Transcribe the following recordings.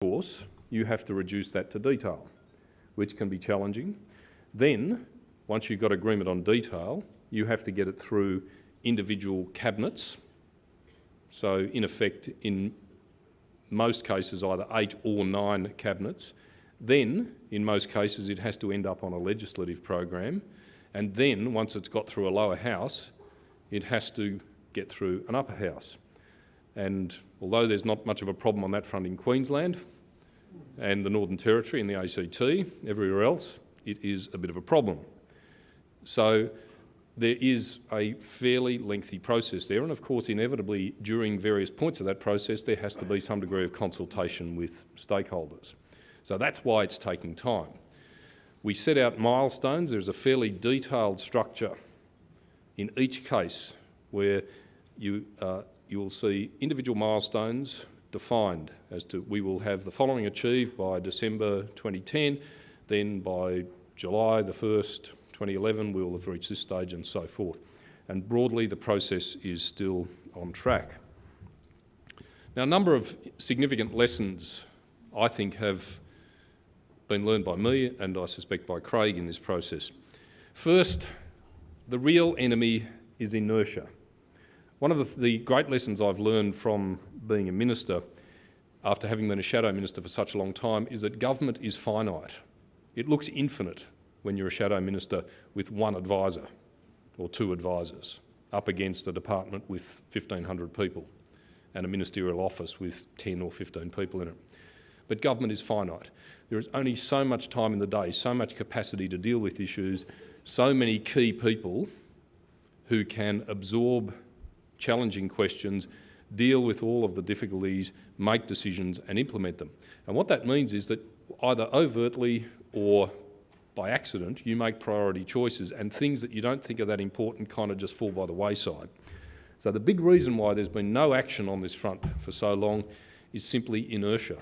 course, you have to reduce that to detail, which can be challenging. Then, once you've got agreement on detail, you have to get it through individual cabinets. So, in effect, in most cases, either 8 or 9 cabinets. Then, in most cases, it has to end up on a legislative program. And then, once it's got through a lower house, it has to get through an upper house. And although there's not much of a problem on that front in Queensland and the Northern Territory and the ACT, everywhere else, it is a bit of a problem. So there is a fairly lengthy process there, and of course, inevitably, during various points of that process, there has to be some degree of consultation with stakeholders. So that's why it's taking time. We set out milestones. There's a fairly detailed structure in each case where you will see individual milestones defined as to we will have the following achieved by December 2010, then by July the 1st, 2011, we will have reached this stage and so forth. And broadly, the process is still on track. Now, a number of significant lessons, I think, have been learned by me and I suspect by Craig in this process. First, the real enemy is inertia. One of the great lessons I've learned from being a minister, after having been a shadow minister for such a long time, is that government is finite. It looks infinite when you're a shadow minister with one advisor or two advisors up against a department with 1,500 people and a ministerial office with 10 or 15 people in it. But government is finite. There is only so much time in the day, so much capacity to deal with issues, so many key people who can absorb challenging questions, deal with all of the difficulties, make decisions and implement them. And what that means is that either overtly or by accident, you make priority choices and things that you don't think are that important kind of just fall by the wayside. So the big reason why there's been no action on this front for so long is simply inertia,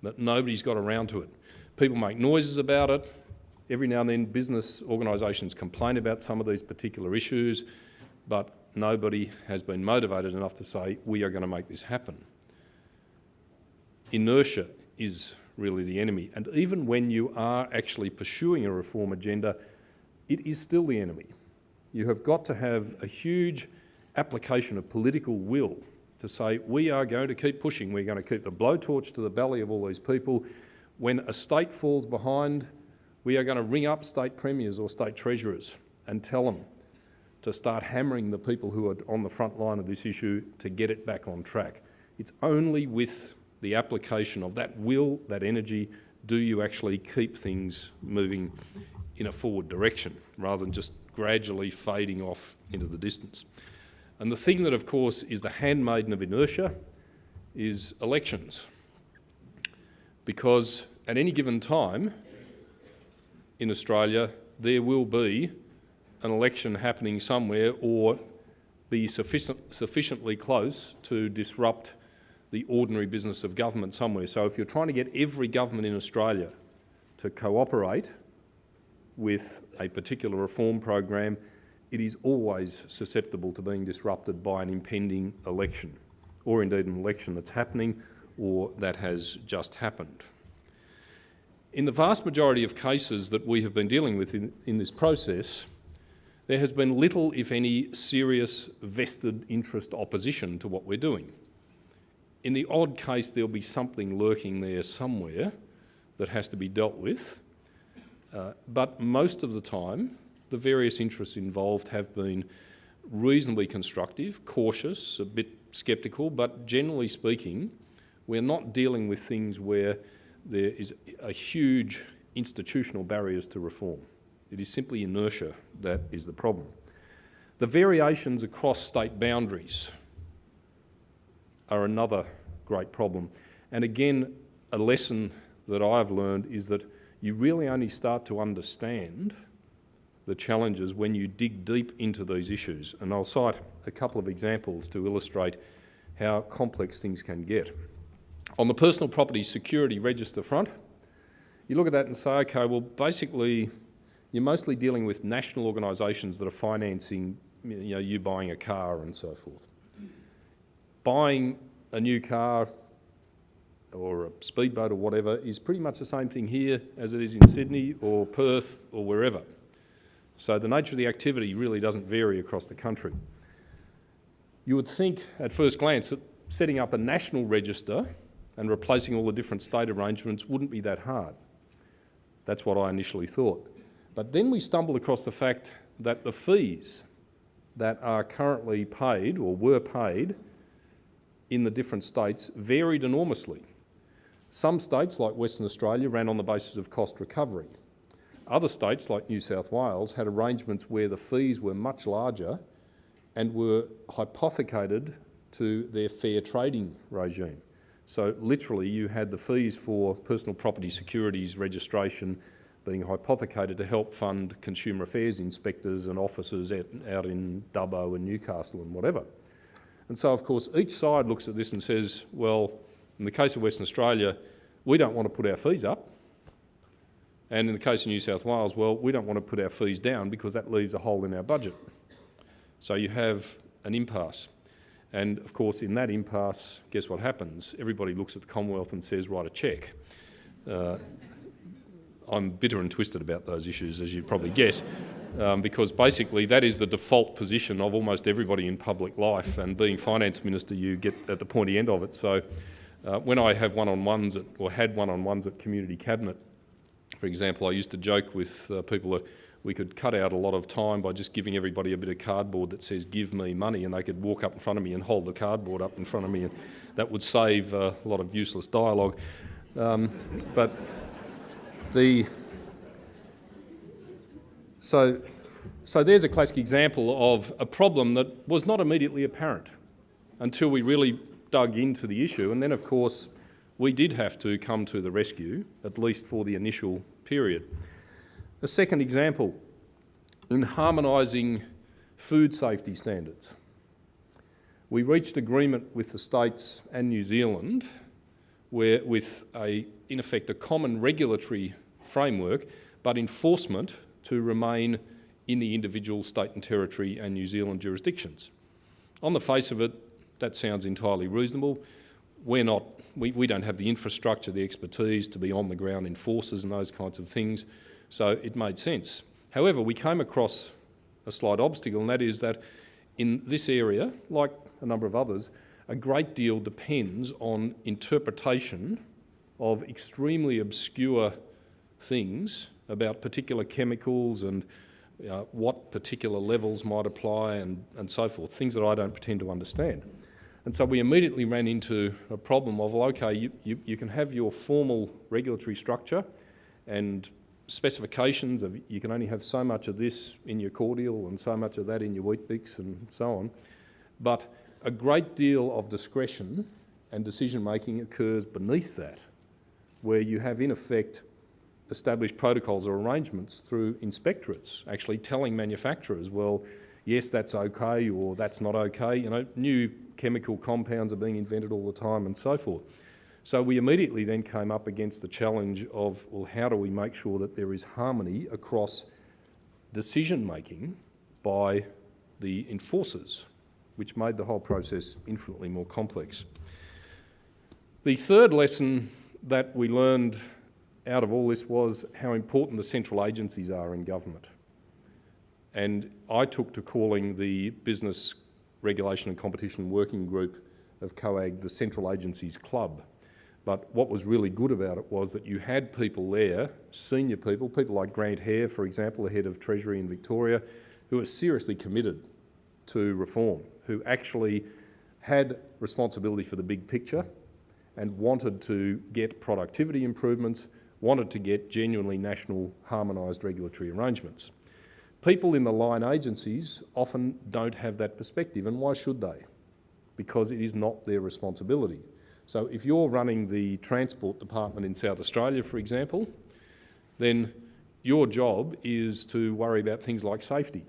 that nobody's got around to it. People make noises about it. Every now and then business organisations complain about some of these particular issues, but nobody has been motivated enough to say, we are going to make this happen. Inertia is really the enemy. And even when you are actually pursuing a reform agenda, it is still the enemy. You have got to have a huge application of political will to say, we are going to keep pushing, we're going to keep the blowtorch to the belly of all these people. When a state falls behind, we are going to ring up state premiers or state treasurers and tell them to start hammering the people who are on the front line of this issue to get it back on track. It's only with the application of that will, that energy, do you actually keep things moving in a forward direction rather than just gradually fading off into the distance. And the thing that, of course, is the handmaiden of inertia is elections. Because at any given time in Australia, there will be an election happening somewhere or be sufficiently close to disrupt the ordinary business of government somewhere. So if you're trying to get every government in Australia to cooperate with a particular reform program, it is always susceptible to being disrupted by an impending election, or indeed an election that's happening or that has just happened. In the vast majority of cases that we have been dealing with in this process, there has been little, if any, serious vested interest opposition to what we're doing. In the odd case, there'll be something lurking there somewhere that has to be dealt with, but most of the time, the various interests involved have been reasonably constructive, cautious, a bit sceptical, but generally speaking, we're not dealing with things where there is a huge institutional barriers to reform. It is simply inertia that is the problem. The variations across state boundaries are another great problem. And again, a lesson that I've learned is that you really only start to understand the challenges when you dig deep into these issues. And I'll cite a couple of examples to illustrate how complex things can get. On the personal property security register front, you look at that and say, okay, well, basically, you're mostly dealing with national organisations that are financing, you buying a car and so forth. Buying a new car or a speedboat or whatever is pretty much the same thing here as it is in Sydney or Perth or wherever. So the nature of the activity really doesn't vary across the country. You would think at first glance that setting up a national register and replacing all the different state arrangements wouldn't be that hard. That's what I initially thought. But then we stumbled across the fact that the fees that are currently paid or were paid in the different states varied enormously. Some states, like Western Australia, ran on the basis of cost recovery. Other states, like New South Wales, had arrangements where the fees were much larger and were hypothecated to their fair trading regime. So literally you had the fees for personal property securities registration being hypothecated to help fund consumer affairs inspectors and officers out in Dubbo and Newcastle and whatever. And so, of course, each side looks at this and says, well, in the case of Western Australia, we don't want to put our fees up. And in the case of New South Wales, well, we don't want to put our fees down because that leaves a hole in our budget. So you have an impasse. And of course, in that impasse, guess what happens? Everybody looks at the Commonwealth and says, write a cheque. I'm bitter and twisted about those issues, as you probably guess, because basically that is the default position of almost everybody in public life, and being finance minister, you get at the pointy end of it. So when I have one-on-ones or had one-on-ones at community cabinet, for example, I used to joke with people that we could cut out a lot of time by just giving everybody a bit of cardboard that says, give me money, and they could walk up in front of me and hold the cardboard up in front of me, and that would save a lot of useless dialogue. So there's a classic example of a problem that was not immediately apparent until we really dug into the issue, and then of course we did have to come to the rescue, at least for the initial period. A second example, in harmonising food safety standards. We reached agreement with the states and New Zealand with in effect a common regulatory framework, but enforcement to remain in the individual state and territory and New Zealand jurisdictions. On the face of it, that sounds entirely reasonable. We don't have the infrastructure, the expertise to be on the ground enforcers and those kinds of things, so it made sense. However, we came across a slight obstacle, and that is that in this area, like a number of others, a great deal depends on interpretation of extremely obscure things about particular chemicals and what particular levels might apply and so forth, things that I don't pretend to understand. And so we immediately ran into a problem of, well, okay, you can have your formal regulatory structure and specifications of you can only have so much of this in your cordial and so much of that in your Weet-Bix and so on, but a great deal of discretion and decision-making occurs beneath that, where you have in effect established protocols or arrangements through inspectorates actually telling manufacturers, well, yes, that's okay or that's not okay. You know, new chemical compounds are being invented all the time and so forth. So we immediately then came up against the challenge of, well, how do we make sure that there is harmony across decision-making by the enforcers, which made the whole process infinitely more complex. The third lesson that we learned out of all this was how important the central agencies are in government. And I took to calling the Business Regulation and Competition Working Group of COAG the Central Agencies Club. But what was really good about it was that you had people there, senior people like Grant Hare, for example, the head of Treasury in Victoria, who were seriously committed to reform, who actually had responsibility for the big picture and wanted to get productivity improvements, wanted to get genuinely national harmonised regulatory arrangements. People in the line agencies often don't have that perspective, and why should they? Because it is not their responsibility. So if you're running the Transport Department in South Australia, for example, then your job is to worry about things like safety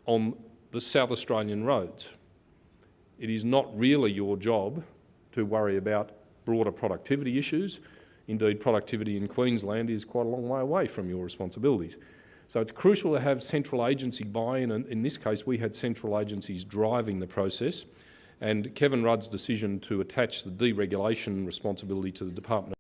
on the South Australian roads. It is not really your job to worry about broader productivity issues. Indeed, productivity in Queensland is quite a long way away from your responsibilities. So it's crucial to have central agency buy-in, and in this case we had central agencies driving the process, And Kevin Rudd's decision to attach the deregulation responsibility to the Department